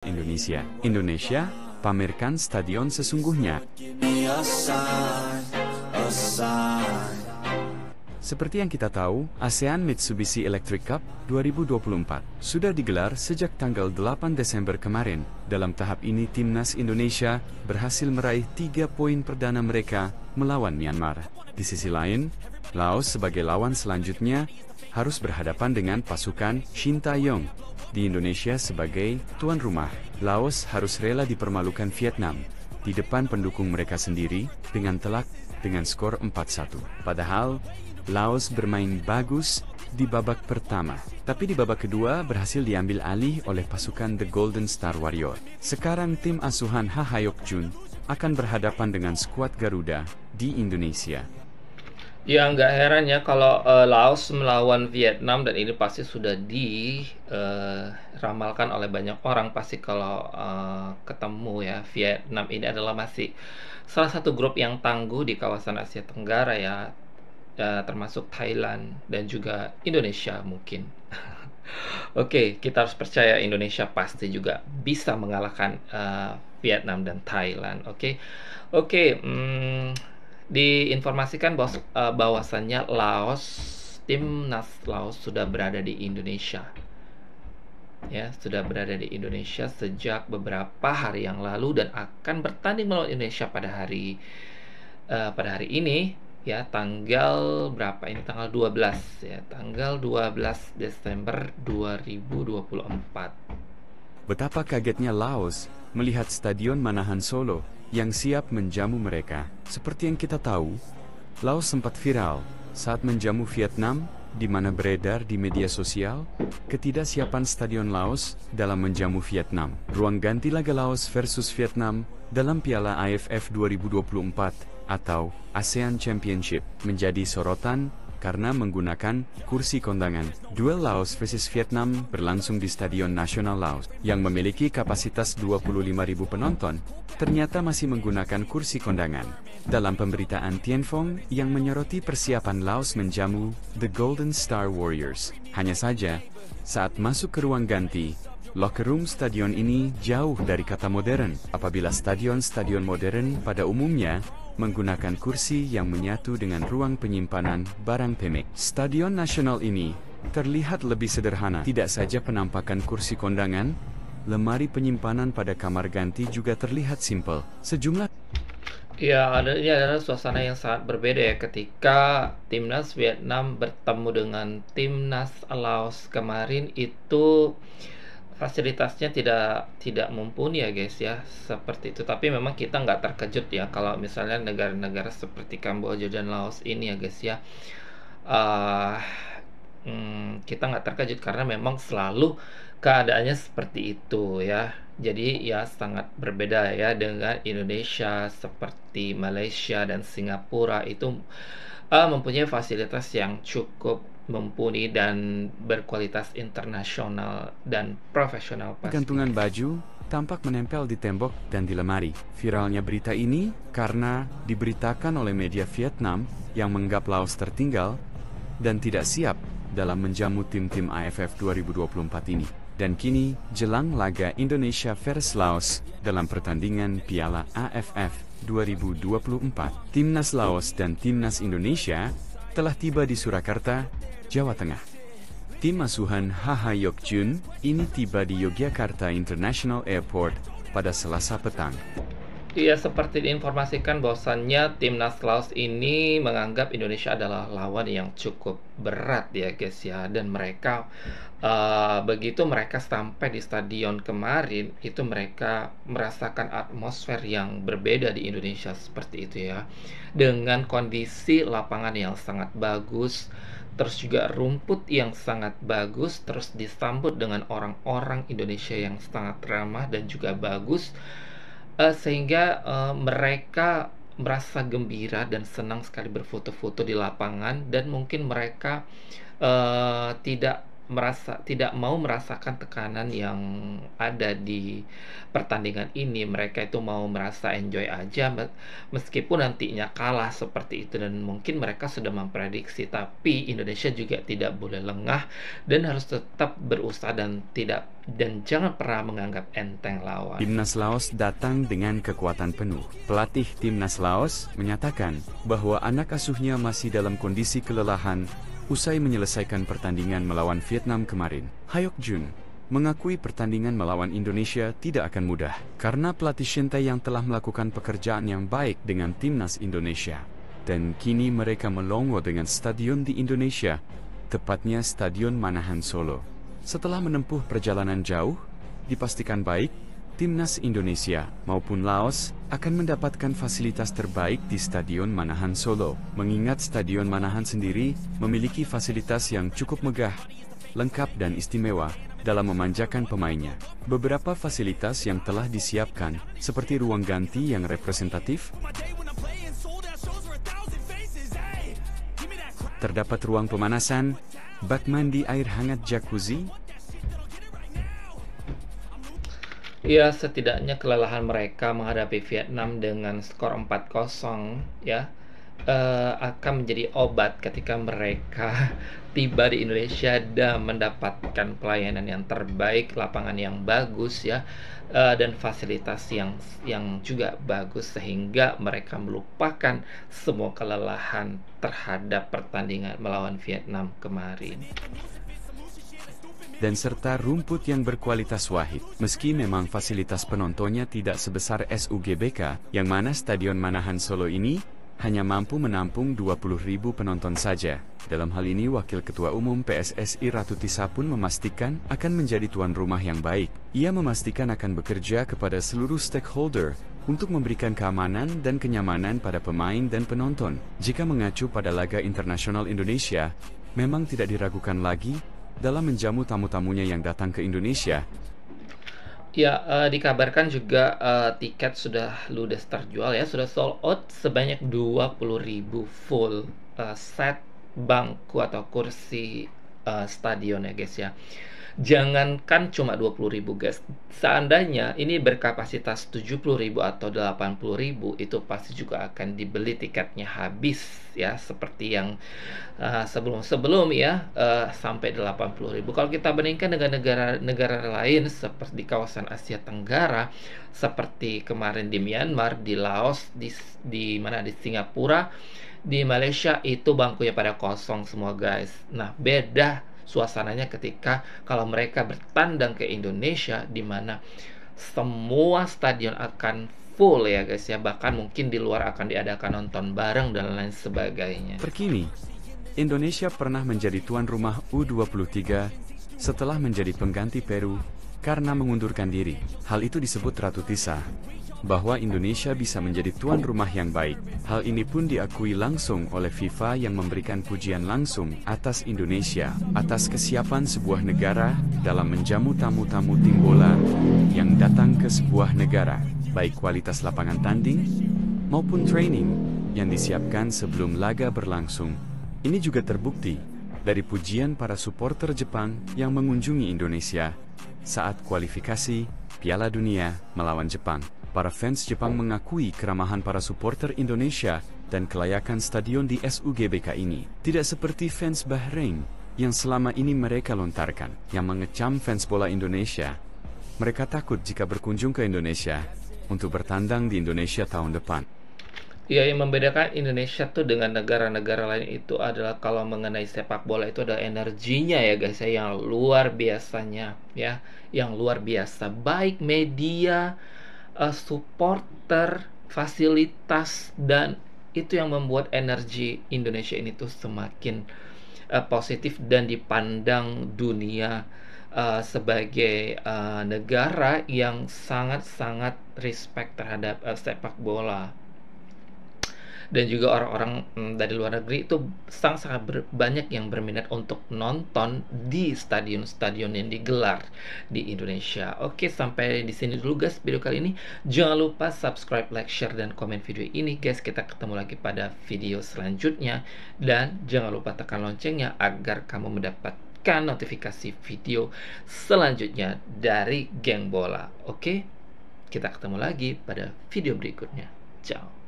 Indonesia. Indonesia, pamerkan stadion sesungguhnya. Seperti yang kita tahu, ASEAN Mitsubishi Electric Cup 2024 sudah digelar sejak tanggal 8 Desember kemarin. Dalam tahap ini, timnas Indonesia berhasil meraih 3 poin perdana mereka melawan Myanmar. Di sisi lain, Laos sebagai lawan selanjutnya harus berhadapan dengan pasukan Shin Tae-yong. Di Indonesia sebagai tuan rumah, Laos harus rela dipermalukan Vietnam di depan pendukung mereka sendiri dengan telak dengan skor 4-1. Padahal, Laos bermain bagus di babak pertama, tapi di babak kedua berhasil diambil alih oleh pasukan The Golden Star Warrior. Sekarang tim asuhan Ha Hayok Jun akan berhadapan dengan skuad Garuda di Indonesia. Ya nggak heran ya kalau Laos melawan Vietnam, dan ini pasti sudah diramalkan oleh banyak orang pasti kalau ketemu ya. Vietnam ini adalah masih salah satu grup yang tangguh di kawasan Asia Tenggara ya, termasuk Thailand dan juga Indonesia mungkin. Oke, kita harus percaya Indonesia pasti juga bisa mengalahkan Vietnam dan Thailand. Oke, oke. Diinformasikan bahwasannya timnas Laos sudah berada di Indonesia. Ya, sudah berada di Indonesia sejak beberapa hari yang lalu dan akan bertanding melawan Indonesia pada hari ini ya, tanggal berapa ini? Tanggal 12 ya, tanggal 12 Desember 2024. Betapa kagetnya Laos melihat Stadion Manahan Solo yang siap menjamu mereka. Seperti yang kita tahu, Laos sempat viral saat menjamu Vietnam, di mana beredar di media sosial ketidaksiapan Stadion Laos dalam menjamu Vietnam. Ruang ganti laga Laos versus Vietnam dalam Piala AFF 2024 atau ASEAN Championship menjadi sorotan karena menggunakan kursi kondangan. Duel Laos versus Vietnam berlangsung di Stadion Nasional Laos yang memiliki kapasitas 25.000 penonton, ternyata masih menggunakan kursi kondangan. Dalam pemberitaan Tienfong yang menyoroti persiapan Laos menjamu The Golden Star Warriors. Hanya saja, saat masuk ke ruang ganti, locker room stadion ini jauh dari kata modern. Apabila stadion-stadion modern pada umumnya menggunakan kursi yang menyatu dengan ruang penyimpanan barang pemik. Stadion nasional ini terlihat lebih sederhana. Tidak saja penampakan kursi kondangan, lemari penyimpanan pada kamar ganti juga terlihat simpel. Sejumlah Ya, ini adalah suasana yang sangat berbeda ya ketika timnas Vietnam bertemu dengan timnas Laos kemarin. Itu fasilitasnya tidak mumpuni ya guys ya, seperti itu. Tapi memang kita nggak terkejut ya kalau misalnya negara-negara seperti Kamboja dan Laos ini ya guys ya, uh, kita nggak terkejut karena memang selalu keadaannya seperti itu ya. Jadi ya sangat berbeda ya dengan Indonesia, seperti Malaysia dan Singapura itu mempunyai fasilitas yang cukup mumpuni dan berkualitas internasional dan profesional pastinya. gantungan baju tampak menempel di tembok dan di lemari. Viralnya berita ini karena diberitakan oleh media Vietnam yang menganggap Laos tertinggal dan tidak siap dalam menjamu tim-tim AFF 2024 ini. Dan kini, jelang laga Indonesia versus Laos dalam pertandingan Piala AFF 2024, Timnas Laos dan Timnas Indonesia telah tiba di Surakarta, Jawa Tengah. Tim asuhan Ha Hayok Jun ini tiba di Yogyakarta International Airport pada Selasa petang. Iya, seperti diinformasikan bahwasannya timnas Laos ini menganggap Indonesia adalah lawan yang cukup berat ya guys ya, dan mereka begitu mereka sampai di stadion kemarin itu mereka merasakan atmosfer yang berbeda di Indonesia seperti itu ya, dengan kondisi lapangan yang sangat bagus, terus juga rumput yang sangat bagus, terus disambut dengan orang-orang Indonesia yang sangat ramah dan juga bagus. Sehingga mereka merasa gembira dan senang sekali berfoto-foto di lapangan, dan mungkin mereka tidak tidak mau merasakan tekanan yang ada di pertandingan ini. Mereka itu mau merasa enjoy aja meskipun nantinya kalah seperti itu, dan mungkin mereka sudah memprediksi. Tapi Indonesia juga tidak boleh lengah dan harus tetap berusaha dan jangan pernah menganggap enteng lawan. Timnas Laos datang dengan kekuatan penuh. Pelatih Timnas Laos menyatakan bahwa anak asuhnya masih dalam kondisi kelelahan usai menyelesaikan pertandingan melawan Vietnam kemarin. Hayok Jun mengakui pertandingan melawan Indonesia tidak akan mudah karena pelatih Shin Tae-yang telah melakukan pekerjaan yang baik dengan Timnas Indonesia. Dan kini mereka melongo dengan stadion di Indonesia, tepatnya Stadion Manahan Solo. Setelah menempuh perjalanan jauh, dipastikan baik, Timnas Indonesia maupun Laos akan mendapatkan fasilitas terbaik di Stadion Manahan Solo. Mengingat Stadion Manahan sendiri memiliki fasilitas yang cukup megah, lengkap dan istimewa dalam memanjakan pemainnya. Beberapa fasilitas yang telah disiapkan, seperti ruang ganti yang representatif, terdapat ruang pemanasan, bak mandi air hangat jacuzzi. Ya, setidaknya kelelahan mereka menghadapi Vietnam dengan skor 4-0 ya akan menjadi obat ketika mereka tiba di Indonesia dan mendapatkan pelayanan yang terbaik, lapangan yang bagus ya, dan fasilitas yang juga bagus, sehingga mereka melupakan semua kelelahan terhadap pertandingan melawan Vietnam kemarin. Dan serta rumput yang berkualitas wahid. Meski memang fasilitas penontonnya tidak sebesar SUGBK, yang mana Stadion Manahan Solo ini hanya mampu menampung 20.000 penonton saja. Dalam hal ini Wakil Ketua Umum PSSI Ratu Tisa pun memastikan akan menjadi tuan rumah yang baik. Ia memastikan akan bekerja kepada seluruh stakeholder untuk memberikan keamanan dan kenyamanan pada pemain dan penonton. Jika mengacu pada laga internasional Indonesia, memang tidak diragukan lagi dalam menjamu tamu-tamunya yang datang ke Indonesia. Ya, dikabarkan juga tiket sudah ludes terjual ya, sudah sold out sebanyak 20.000 full set bangku atau kursi stadion ya guys ya. Jangankan cuma 20.000 guys, seandainya ini berkapasitas 70.000 atau 80.000, itu pasti juga akan dibeli tiketnya habis ya, seperti yang sebelum ya, sampai 80.000. Kalau kita bandingkan dengan negara-negara lain seperti di kawasan Asia Tenggara, seperti kemarin di Myanmar, di Laos, di mana di Singapura, di Malaysia, itu bangkunya pada kosong semua guys. Nah, beda suasananya ketika kalau mereka bertandang ke Indonesia, di mana semua stadion akan full ya guys ya, bahkan mungkin di luar akan diadakan nonton bareng dan lain sebagainya. Terkini, Indonesia pernah menjadi tuan rumah U23 setelah menjadi pengganti Peru karena mengundurkan diri. Hal itu disebut Ratu Tisa bahwa Indonesia bisa menjadi tuan rumah yang baik. Hal ini pun diakui langsung oleh FIFA yang memberikan pujian langsung atas Indonesia, atas kesiapan sebuah negara dalam menjamu tamu-tamu tim bola yang datang ke sebuah negara, baik kualitas lapangan tanding maupun training yang disiapkan sebelum laga berlangsung. Ini juga terbukti dari pujian para supporter Jepang yang mengunjungi Indonesia saat kualifikasi Piala Dunia melawan Jepang. Para fans Jepang mengakui keramahan para supporter Indonesia dan kelayakan stadion di SUGBK ini. Tidak seperti fans Bahrain yang selama ini mereka lontarkan, yang mengecam fans bola Indonesia. Mereka takut jika berkunjung ke Indonesia untuk bertandang di Indonesia tahun depan. Ya, yang membedakan Indonesia tuh dengan negara-negara lain itu adalah kalau mengenai sepak bola itu ada energinya ya guys ya, yang luar biasanya ya, yang luar biasa. Baik media, supporter, fasilitas, dan itu yang membuat energi Indonesia ini tuh semakin positif dan dipandang dunia sebagai negara yang sangat-sangat respect terhadap sepak bola. Dan juga orang-orang dari luar negeri itu sangat-sangat banyak yang berminat untuk nonton di stadion-stadion yang digelar di Indonesia. Oke, sampai di sini dulu guys video kali ini. Jangan lupa subscribe, like, share, dan komen video ini guys. Kita ketemu lagi pada video selanjutnya. Dan jangan lupa tekan loncengnya agar kamu mendapat mendapatkan notifikasi video selanjutnya dari Geng Bola. Oke, kita ketemu lagi pada video berikutnya. Ciao.